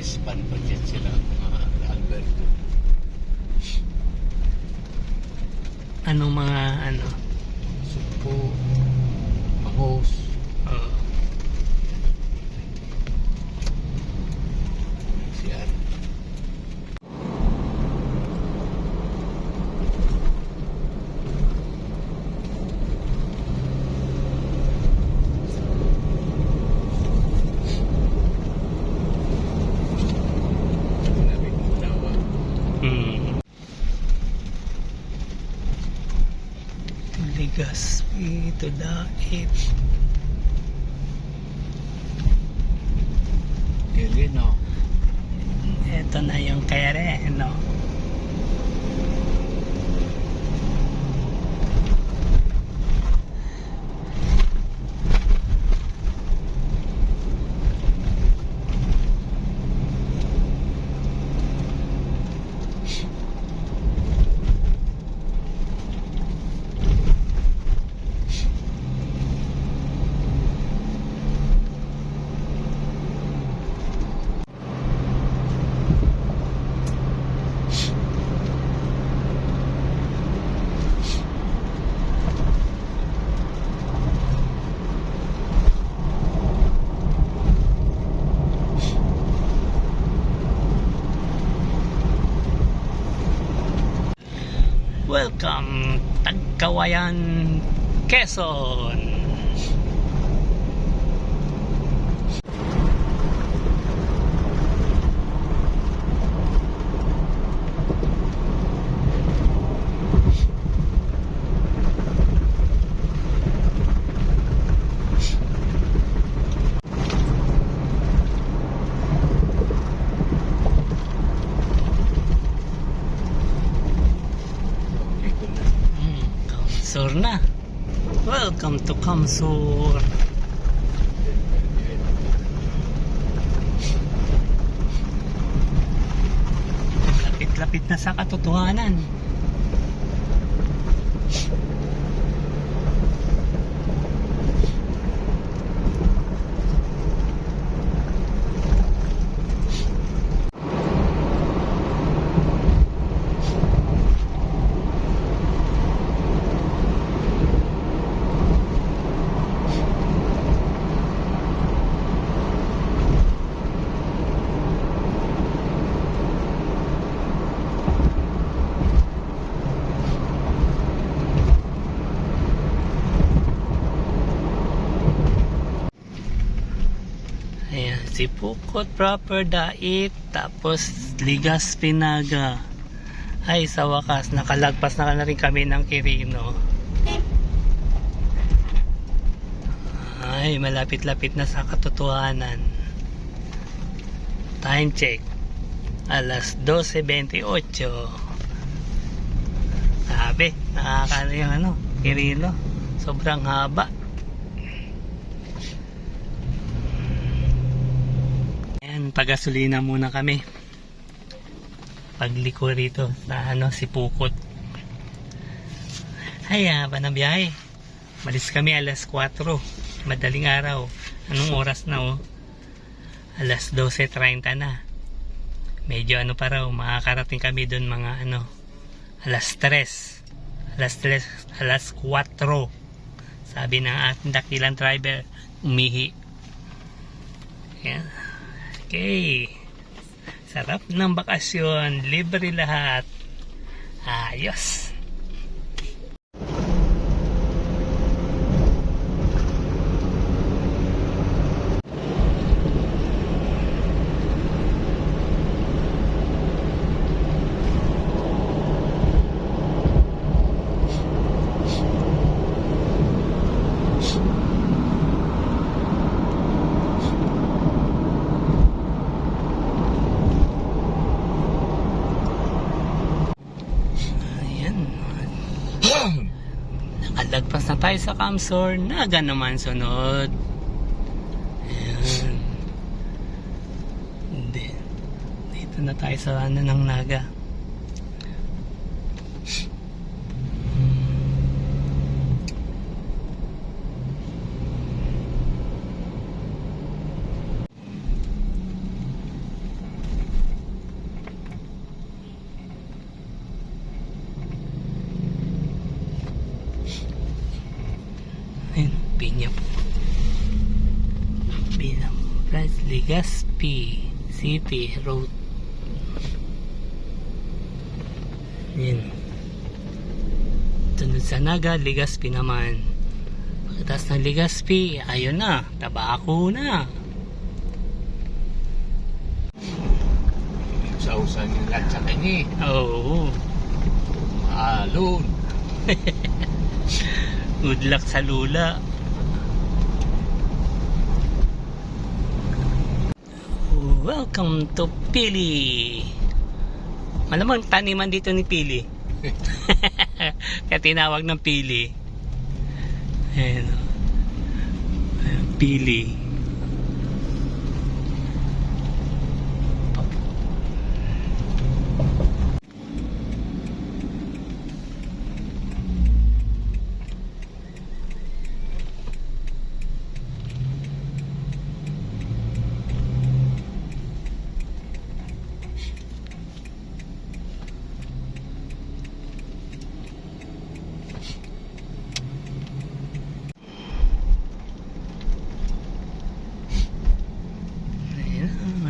Nag-expand pa dyan sila, mga Alberto. Anong mga ano? Supo, Mahos. Oh. CR. Legazpi to Dait. Kaya no? Ito na yung kere, no? Welcome, Tagkawayan, Quezon. Kamsur na. Welcome to Kamsur. Lapit-lapit na sa katotohanan. Ayan, Sipukot proper Dait, tapos Legazpi Naga. Ay, sa wakas nakalagpas na rin kami ng Quirino. Ay, malapit-lapit na sa katotohanan. Time check, alas 12:28. Sabi, nakakano yung ano, Quirino, sobrang haba. Pagasolina muna kami pagliko rito sa ano, Sipukot. Ay, haba ng biyahe. Malis kami alas 4, madaling araw. Anong oras na, oh? Alas 12:30 na. Medyo ano pa raw, makakarating kami doon mga ano, alas 3, alas 4, sabi ng ating dakilang driver. Umihi. Ayan. Okay, sarap ng bakasyon, libre lahat, ayos. Nakalagpas na tayo sa Kamsur. Naga naman sunod. Ayan. Dito na tayo sa ano ng Naga. Legazpi City Road. Yan. Tunod sa Naga, Legazpi naman. Pagkatapos ng Legazpi, ayun na, Tabako na. Sausan yung lahat sa kanya. Oo. Alon. Good luck sa lula. Welcome to Pili. Malamang taniman dito ni Pili. Kaya tinawag ng Pili. Ayan. Ayan, Pili.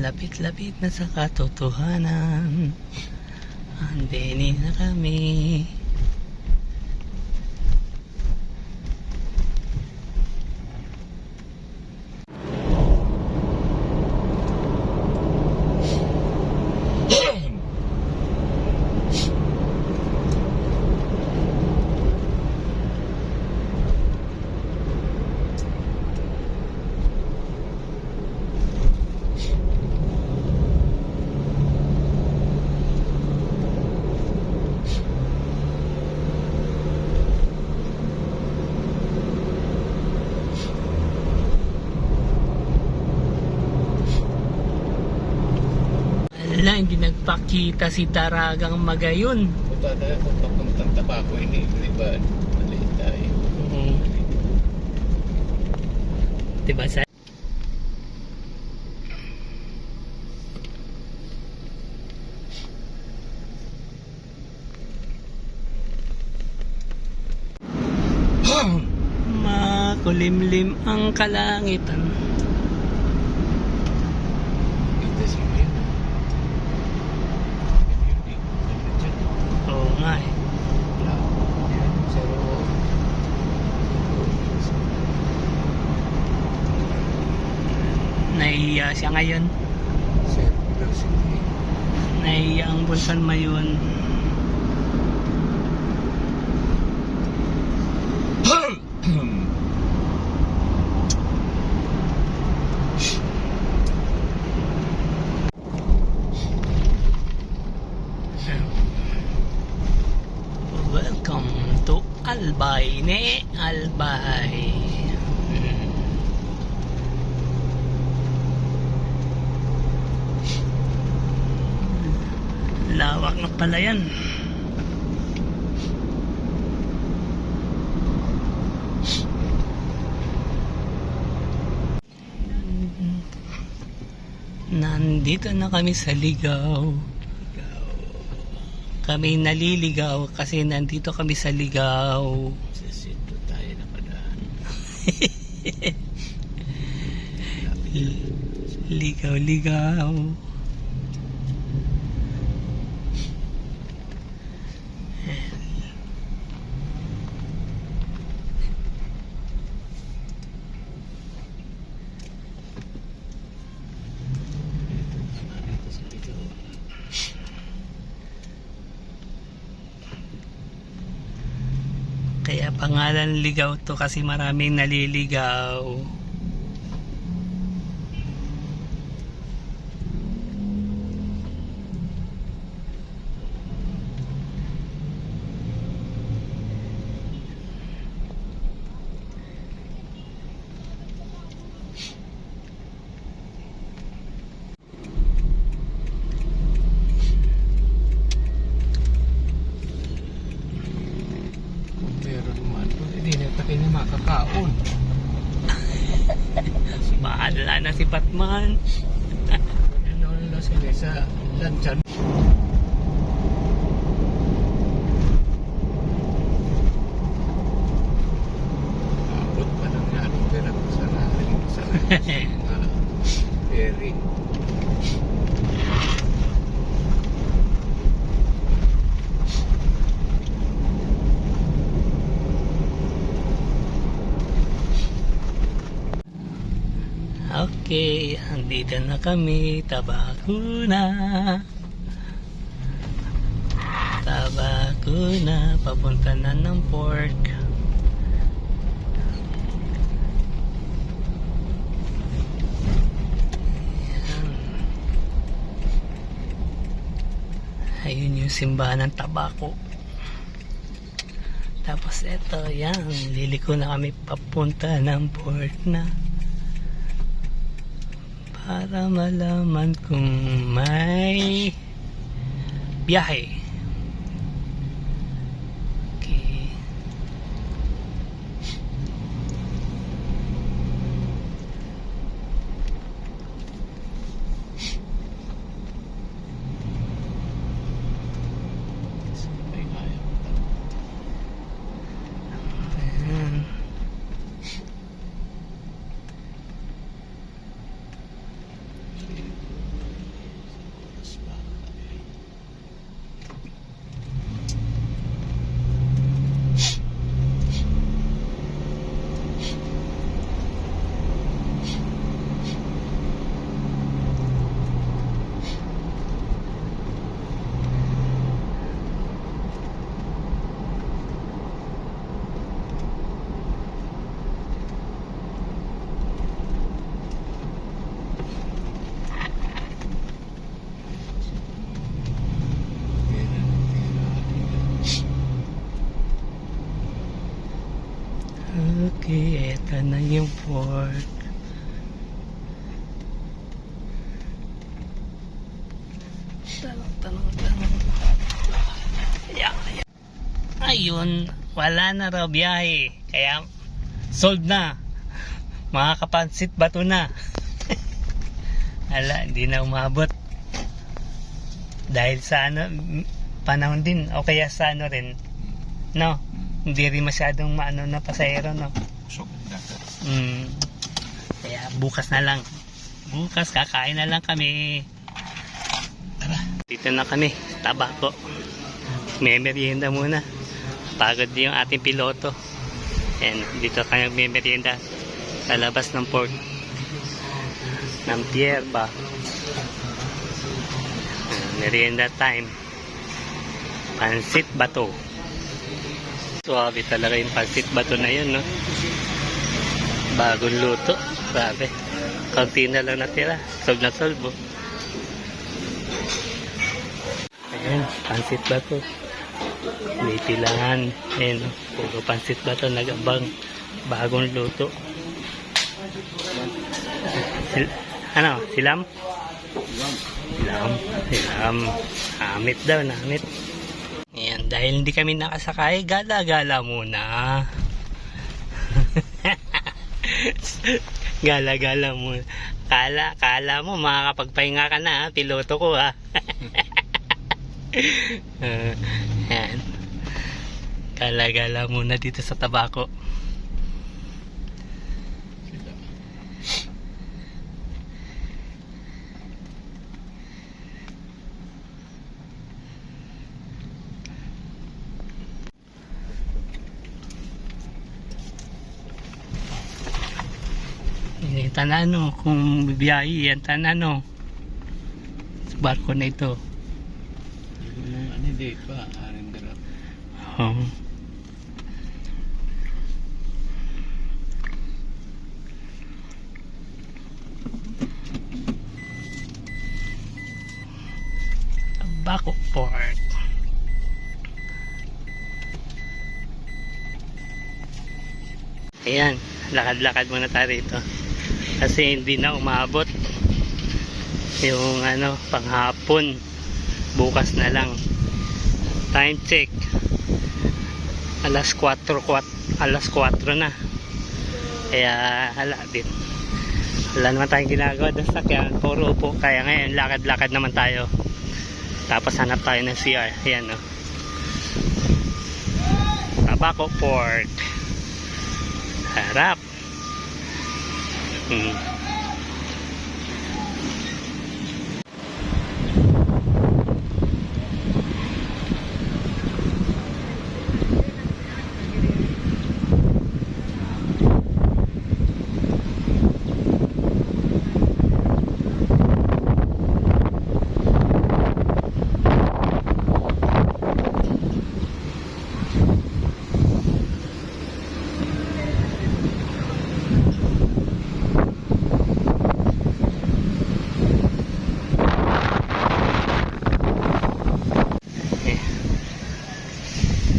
Lapit-lapit na sa katotohanan. Andeni na kami. Wala, hindi nagpakita si Daragang Magayon. Punta tayo kung papuntang Tabako ini. Diba? Maliit tayo. Diba sa makulimlim ang kalangitan. Ito si Kuya. Oo nga eh. Nahihiya siya ngayon. Nahihiya ang Bulkan Mayon. Welcome to Albay, ne? Albay. Lawak na pala yan. Nandito na kami sa Ligaw. Kami naliligaw kasi nandito kami sa Ligaw. Sa sito tayo napadaan. Ligaw, ligaw. Kaya pangalan Ligaw to kasi maraming naliligaw. Hindi na makakaon. Bahala na si Batman. Ano na sila sa lanchan. Abot pa ng natin pero sa natin sa Jerry. Okay, andito na kami. Tabako na. Tabako na. Papunta na ng port. Ayun yung simbahan ng Tabako. Tapos eto, yan. Liliko na kami papunta ng port na. Para malaman kung may biyahe. Okay. Ay, ayaw. Ayan. Okay, eto na yung port. Tanong. Yeah. Ayun, wala na raw biyahe. Kaya, sold na. Makakapansit bato na. Hala, hindi na umabot. Dahil sa ano, panahon din. O kaya sa ano rin. No? Hindi rin masyadong maano na pasahero, no? Sok na. Kaya bukas na lang. Bukas kakain na lang kami. Tara. Dito na kami, Tabako. May merienda muna. Pagod din yung ating piloto. And dito kami may merienda sa labas ng port ng pier pa. Merienda time. Pansit bato. Suwabe talaga yung pansit bato na yun, no? Bagong luto. Grabe. Kaunti na lang natira. Solve na solve, oh. Ayan, pansit bato. May pilangan. Ayan, puro pansit bato. Nagabang bagong luto. Ano? Silam? Silam. Amit daw, namit. Ayan, dahil hindi kami nakasakay, gala-gala muna. Gala-gala muna. Kala mo makakapagpahinga ka na, ha? Piloto ko, ha? Ayan. Gala-gala muna dito sa Tabako. Tanano kung bibiyahe yan, tanano sa barko na ito. Ano hindi pa, aring darap. Oh. Tabako Port. Ayan, lakad-lakad muna tayo rito. Kasi hindi na umabot yung ano, panghapon. Bukas na lang. Time check. Alas 4 na. Kaya hala din. Wala naman tayong ginagawa doon sa sakyan. Puro upo. Kaya ngayon lakad-lakad naman tayo. Tapos hanap tayo ng CR. Ayan, no. Tabako Port. Harap.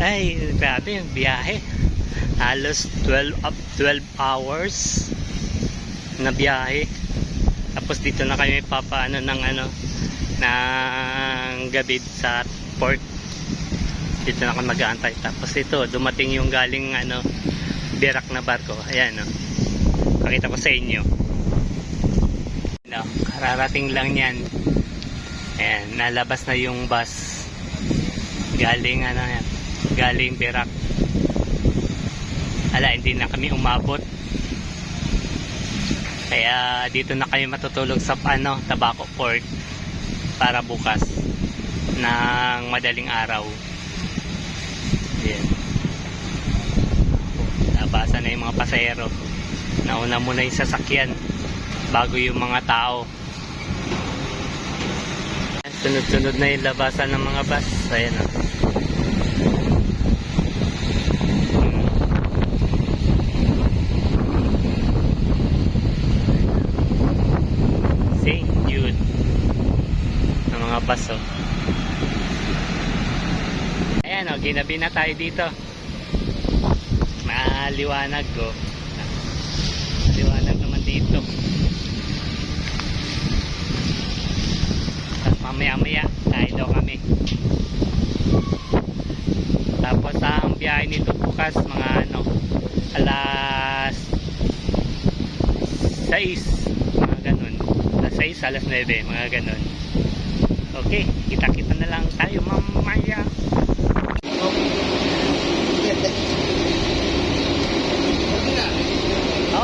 Ay, grabe yung biyahe. Halos 12 hours na biyahe. Tapos dito na kami papaano ng gabi sa port. Dito na kami mag-aantay. Tapos ito, dumating yung galing Birak na barko. Ayan, no. Pakita ko sa inyo. No, kararating lang yan. Ayan, nalabas na yung bus. Galing galing Birak. Hindi na kami umabot. Kaya dito na kami matutulog sa Tabaco Port para bukas ng madaling araw. Ayan. Nabasa na yung mga pasahero. Nauna muna yung sasakyan bago yung mga tao. Sunod-sunod na yung labasan ng mga bus. Ayan, o. St. Jude ng mga bus, o. Ayan, o. Ginabi na tayo dito. Maliwanag, o. Liwanag naman dito. Mamaya-maya tayo daw kami. Tapos ang biyahe nito bukas mga alas 6 mga ganun. Alas 6, alas 9 mga ganun. Okay, kita-kita na lang tayo mamaya.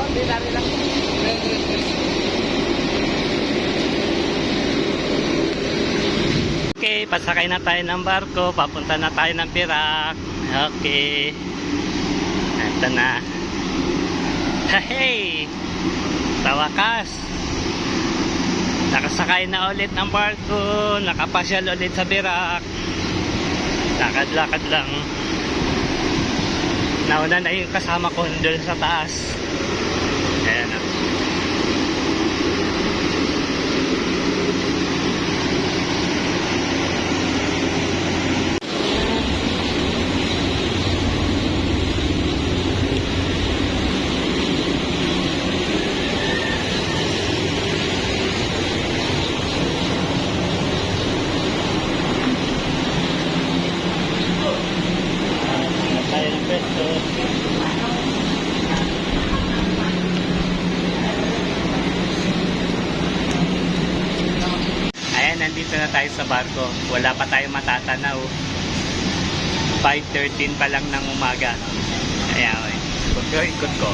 Di lang. Okay, pasakay na tayo ng barko. Papunta na tayo ng Birak. Okay. Ito na. Hey! Sa wakas. Nakasakay na ulit ng barko. Nakapasyal ulit sa Birak. Lakad-lakad lang. Nauna na yung kasama ko doon sa taas. Ayan, o. Nandito na tayo sa barko. Wala pa tayong matatanaw. 5:13 pa lang ng umaga. Ayan, ikot ko.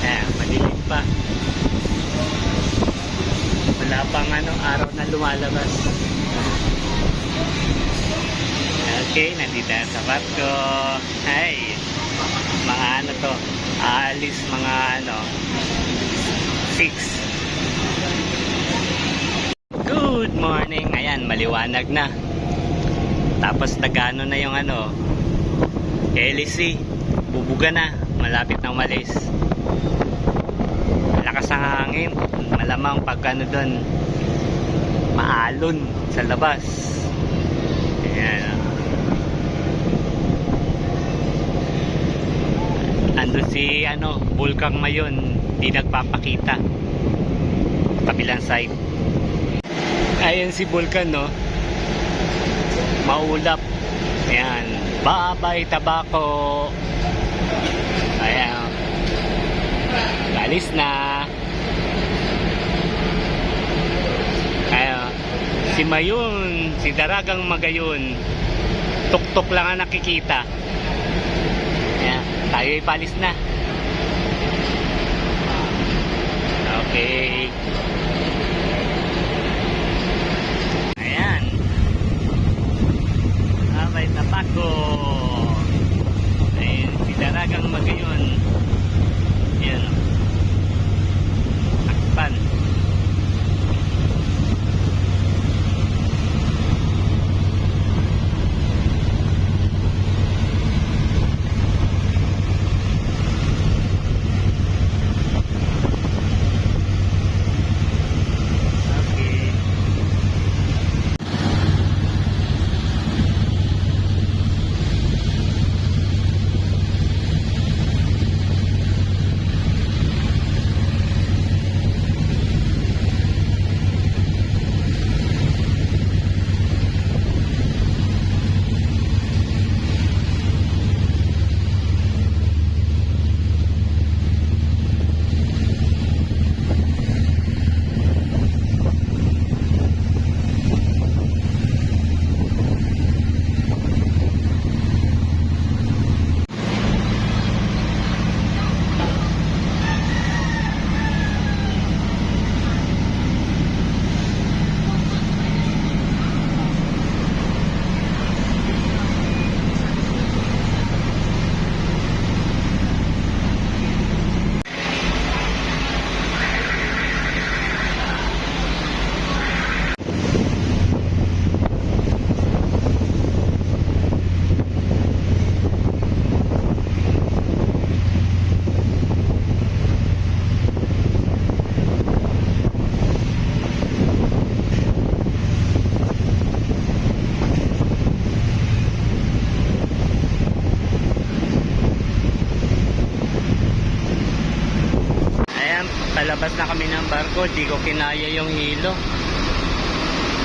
Ayan, madilim pa. Wala pang araw na lumalabas. Okay, nandito na sa barko. Ay, mga to. Aalis mga 6. Good morning. Ayan, maliwanag na. Tapos nagano na yung LC. Bubuga na. Malapit na umalis. Malakas ang hangin. Malamang pag doon maalon sa labas. Ayan. Ando si Bulkang Mayon. Di nagpapakita. Kabilang side. Ayan si Vulcan, no? Maulap. Ayan. Bye-bye, Tabaco. Ayan. Alis na. Ayan. Si Mayon, si Daragang Magayon. Tuk-tuk lang ang nakikita. Ayan. Tayo ipalis na. Okay. Tabaco. Ayun, si Daragang Magayon. Ayan. Takpan. Palabas na kami ng barko, di ko kinaya yung hilo.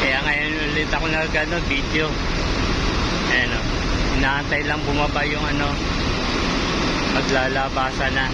Kaya ngayon ulit ako video. Ayan o. Inaantay lang bumaba yung paglalabasan na.